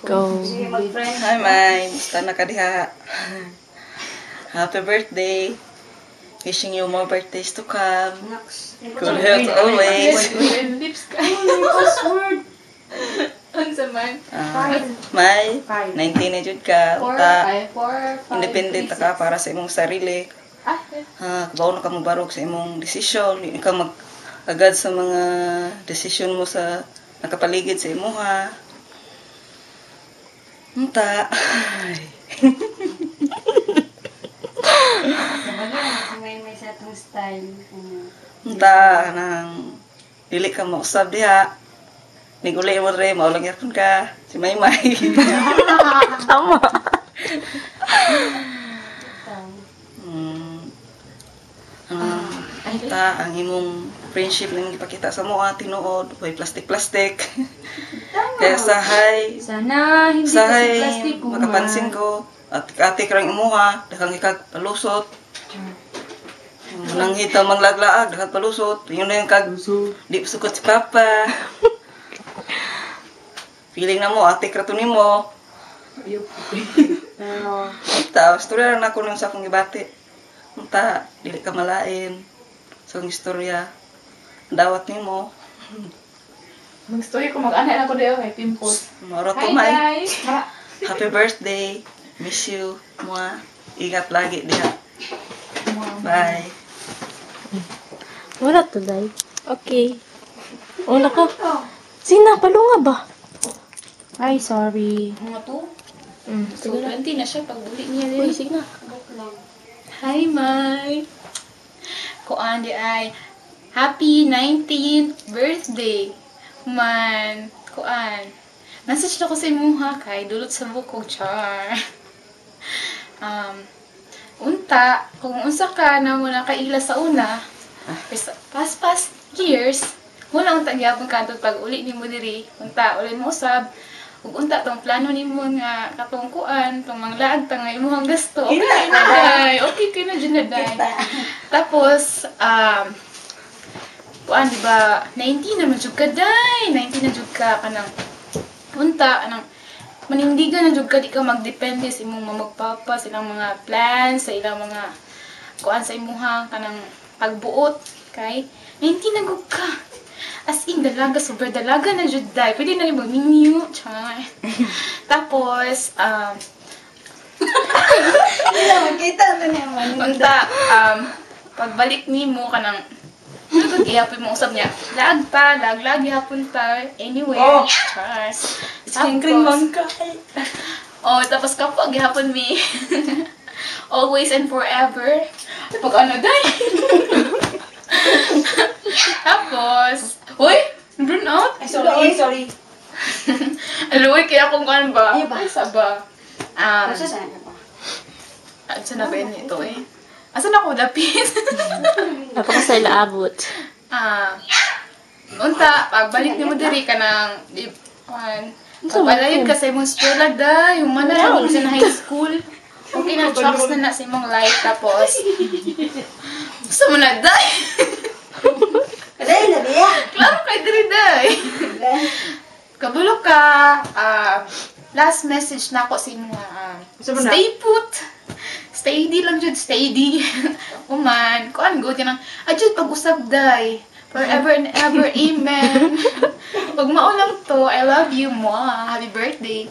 Go. Hi, Mai. Musta na ka diha? Happy birthday. Wishing you more birthdays to come. Good health always. May, 19 na jud ka. Independent ka para sa imong sarili. Kabaw na ka mabarog sa imong desisyon. Hindi ka mag-agad sa mga desisyon mo sa nakapaligid sa imuha. Unta. May sa atong style. Unta nang dili ka mausab diha. Niguli mo rin, maulang yakon ka. Si Maymay. Tama. Ang imong friendship na ipakita sa mga tinuod. Huwag plastic-plastic. Kaya Sana hindi kasi plastic ko. makapansin ko. At ati karang imuha, dakang ikag palusot. Nang hita manglaglaag, dakang palusot. Yun na yung kag, di sukot si Papa. Feeling na mo, ate kratunin mo. Tapos, istorya na ako nung sa akong ibati. Unta, dili ka malain. So, ang istorya, dawat ni mo. Mag-story ko, mag-anak ako dito kay Pimpos. Moro to, May. Happy birthday. Miss you. Mua. Ingat lagi diha. Bye. Wala to, Day. Okay. Una ka. Sina, palunga ba? Ay, sorry. Mga to? So, 20 na siya pag uli niya Uy, din. sige na. Hi, Mai. Kuan di ay happy 19th birthday. Man, kuan. Message na ko sa imuha kay dulot sa bukog char. Unta, kung unsa ka na mo nakaila sa una, past years, wala unta gyapon kanto pag uli nimo diri. Unta, uli mo usab. Ug unta tong plano nimo nga katong kuan, tong manglaag ta nga imong gasto. Okay na day. Okay kay na dyan na day. Tapos kuan di ba 19 na jud ka day. 19 na jud ka kanang unta anang manindigan na jud ka di ka magdepende sa imong magpapa sa ilang mga plans, sa ilang mga kuan sa imuha kanang pagbuot kay 19 na gud ka. As in, dalaga, super dalaga na jud day. Pwede na rin mag-menu. Char. Tapos, Makita na naman. unta, pagbalik ni mo ka ng, ano ihapon mo usap niya? Lag pa, lag ihapon ta. Anyway, char. Tapos kapag ihapon mi, always and forever. Pag ano day? Tapos, uy, run out. Sorry. Aluwi, kaya kung ano ba? Ay, ba? Sa ba? Saan ba? Saan na ba yun ito eh? Asan ako dapit? Napakasay laabot. Unta, pagbalik ni mo diri ka ng, pagbalayod ka sa imong eskwela da, yung mana lang sa high school. Okay na, tracks na sa imong life, tapos, gusto mo na, day? Kaday na biya. Klaro kay diri, day. Kabulok ka, last message na ako sa inyo, stay put. Steady lang jud, steady. Uman, kuan good yan ang, ajud pag-usap, day. Forever and ever, amen. Pag maulang to, I love you, Moa. Happy birthday.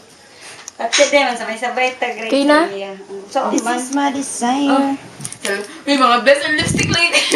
Kapit naman, sabay-sabay tag-rate. Okay na? So, this is my design. May mga best and lipstick lady.